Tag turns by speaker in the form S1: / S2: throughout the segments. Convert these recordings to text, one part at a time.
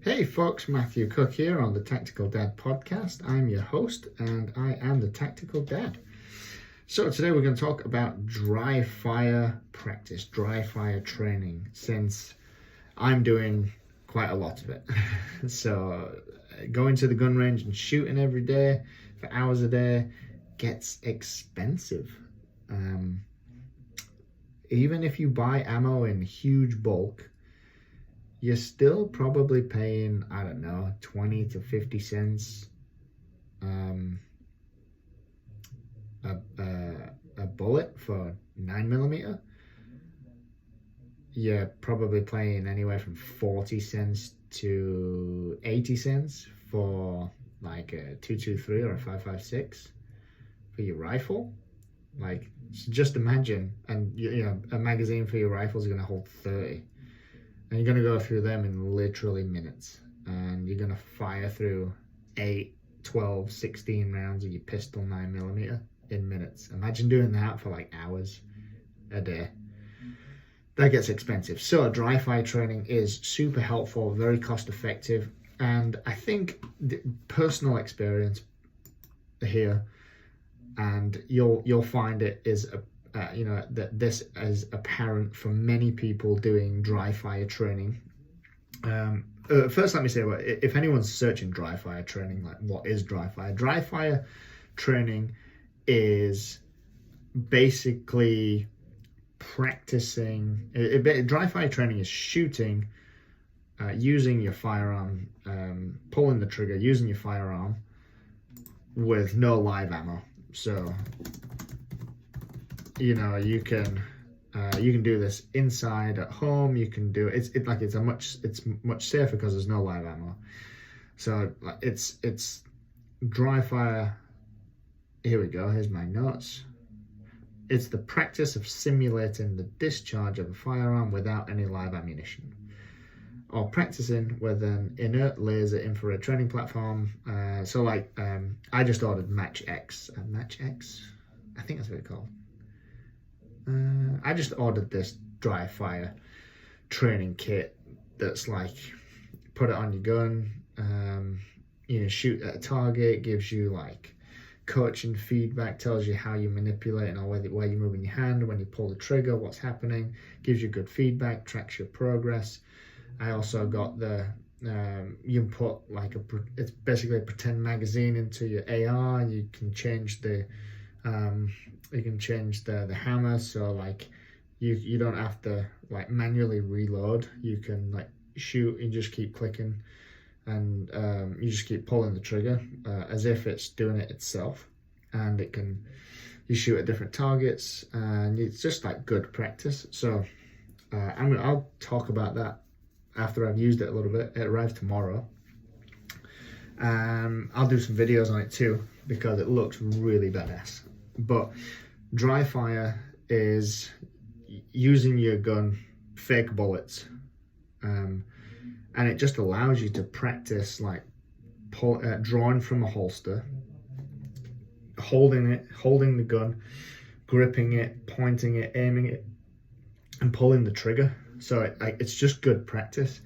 S1: Hey folks, Matthew Cook here on the Tactical Dad podcast. I'm your host and I am the Tactical Dad. So today we're going to talk about dry fire practice, dry fire training, since I'm doing quite a lot of it. So going to the gun range and shooting every day for hours a day gets expensive. Even if you buy ammo in huge bulk, you're still probably paying, I don't know, 20 to 50 cents a bullet for 9mm. You're probably paying anywhere from 40 cents to 80 cents for like a 223 or a 5.56 for your rifle. Like, just imagine, and you know, a magazine for your rifle is going to hold 30. And you're going to go through them in literally minutes. And you're going to fire through 8, 12, 16 rounds of your pistol 9mm in minutes. Imagine doing that for like hours a day. That gets expensive. So dry fire training is super helpful, very cost effective. And I think the personal experience here, and you'll find it is that this is apparent for many people doing dry fire training. First, let me say, if anyone's searching dry fire training, like, what is dry fire? Dry fire training is basically practicing. Dry fire training is shooting, using your firearm, pulling the trigger, using your firearm with no live ammo. So, you know, you can do this inside at home. You can do it. It's much safer because there's no live ammo. So it's dry fire. Here we go. Here's my notes. It's the practice of simulating the discharge of a firearm without any live ammunition, or practicing with an inert laser infrared training platform. I just ordered Match X. I think that's what it's called. I just ordered this dry fire training kit that's like, put it on your gun, shoot at a target, gives you like coaching feedback, tells you how you manipulate and where you're moving your hand, when you pull the trigger, what's happening, gives you good feedback, tracks your progress. I also got you can put it's basically a pretend magazine into your AR. You can change the hammer, so like you don't have to like manually reload. You can like shoot and just keep clicking, and you just keep pulling the trigger as if it's doing it itself, and you shoot at different targets, and it's just like good practice. So I'll talk about that after I've used it a little bit. It arrives tomorrow. I'll do some videos on it too, because it looks really badass. But dry fire is using your gun, fake bullets, and it just allows you to practice like drawing from a holster, holding the gun, gripping it, pointing it, aiming it, and pulling the trigger. So it's just good practice.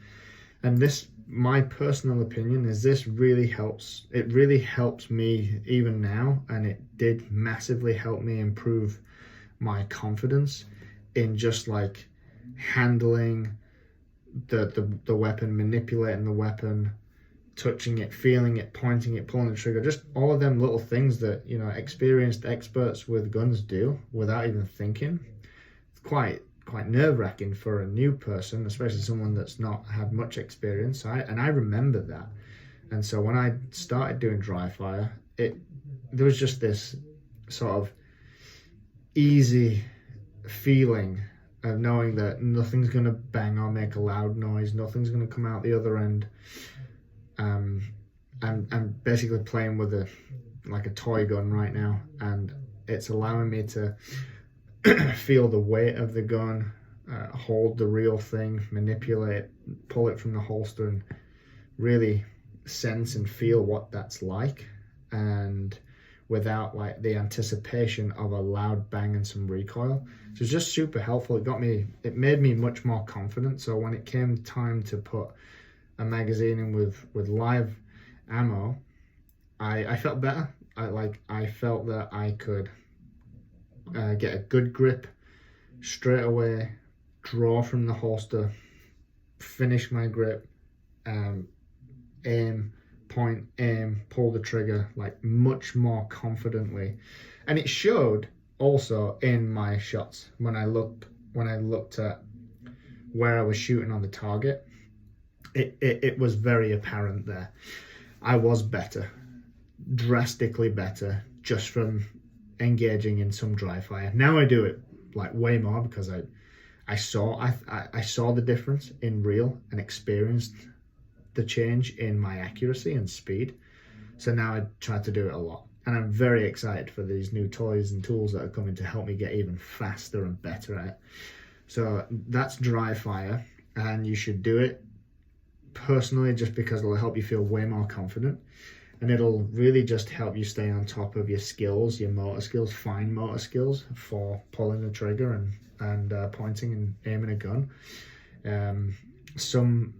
S1: And this, my personal opinion, is this really helps. It really helps me even now, and it did massively help me improve my confidence in just like handling the weapon, manipulating the weapon, touching it, feeling it, pointing it, pulling the trigger, just all of them little things that, you know, experienced experts with guns do without even thinking. It's quite nerve-wracking for a new person, especially someone that's not had much experience. I remember that. And so when I started doing dry fire, there was just this sort of easy feeling of knowing that nothing's going to bang or make a loud noise, nothing's going to come out the other end. I'm basically playing with a toy gun right now, and it's allowing me to feel the weight of the gun, hold the real thing, manipulate, pull it from the holster, and really sense and feel what that's like, and without like the anticipation of a loud bang and some recoil. So it's just super helpful. It made me much more confident. So when it came time to put a magazine in with live ammo, I felt better. I felt that I could get a good grip straight away, draw from the holster, finish my grip, aim, point, aim, pull the trigger, like much more confidently. And it showed also in my shots when I looked at where I was shooting on the target. It was very apparent there. I was better, drastically better, just from engaging in some dry fire. Now I do it like way more because I saw the difference in real and experienced the change in my accuracy and speed. So now I try to do it a lot, and I'm very excited for these new toys and tools that are coming to help me get even faster and better at it. So that's DryFire, and you should do it personally just because it'll help you feel way more confident, and it'll really just help you stay on top of your skills, your motor skills, fine motor skills for pulling the trigger and pointing and aiming a gun. Some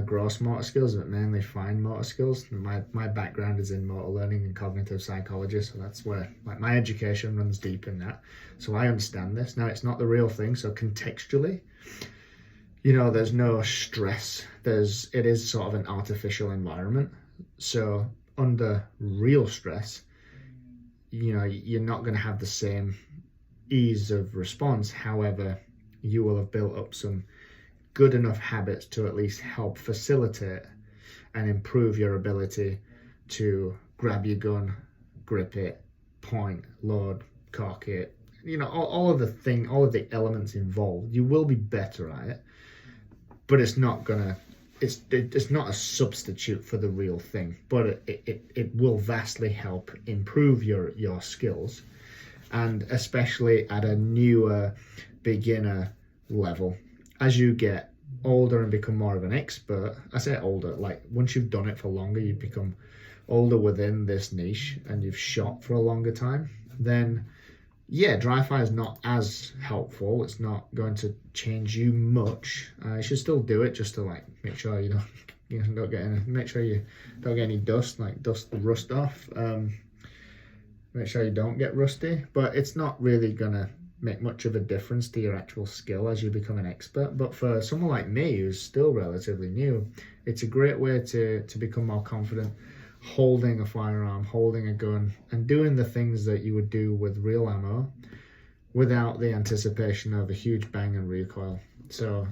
S1: gross motor skills, but mainly fine motor skills. My background is in motor learning and cognitive psychology, so that's where like my education runs deep in that. So I understand this. Now it's not the real thing, so contextually, you know, there's no stress. It is sort of an artificial environment. So under real stress, you know, you're not going to have the same ease of response. However, you will have built up some good enough habits to at least help facilitate and improve your ability to grab your gun, grip it, point, load, cock it. You know, all of the elements involved. You will be better at it, but it's not not a substitute for the real thing. But it will vastly help improve your skills, and especially at a newer beginner level. As you get older and become more of an expert, I say older, like once you've done it for longer, you become older within this niche and you've shot for a longer time, then yeah, DryFire is not as helpful. It's not going to change you much. You should still do it just to like make sure you don't get any dust, like dust the rust off. Make sure you don't get rusty, but it's not really gonna make much of a difference to your actual skill as you become an expert. But for someone like me who's still relatively new, it's a great way to become more confident holding a firearm, holding a gun, and doing the things that you would do with real ammo without the anticipation of a huge bang and recoil. So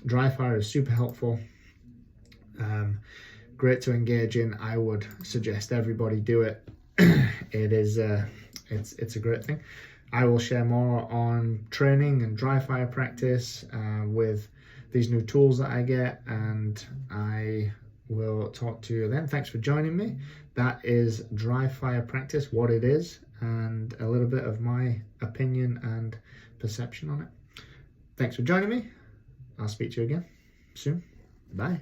S1: DryFire is super helpful, great to engage in. I would suggest everybody do it. It's a great thing. I will share more on training and DryFire practice with these new tools that I get, and I will talk to you then. Thanks for joining me. That is DryFire practice, what it is, and a little bit of my opinion and perception on it. Thanks for joining me. I'll speak to you again soon. Bye.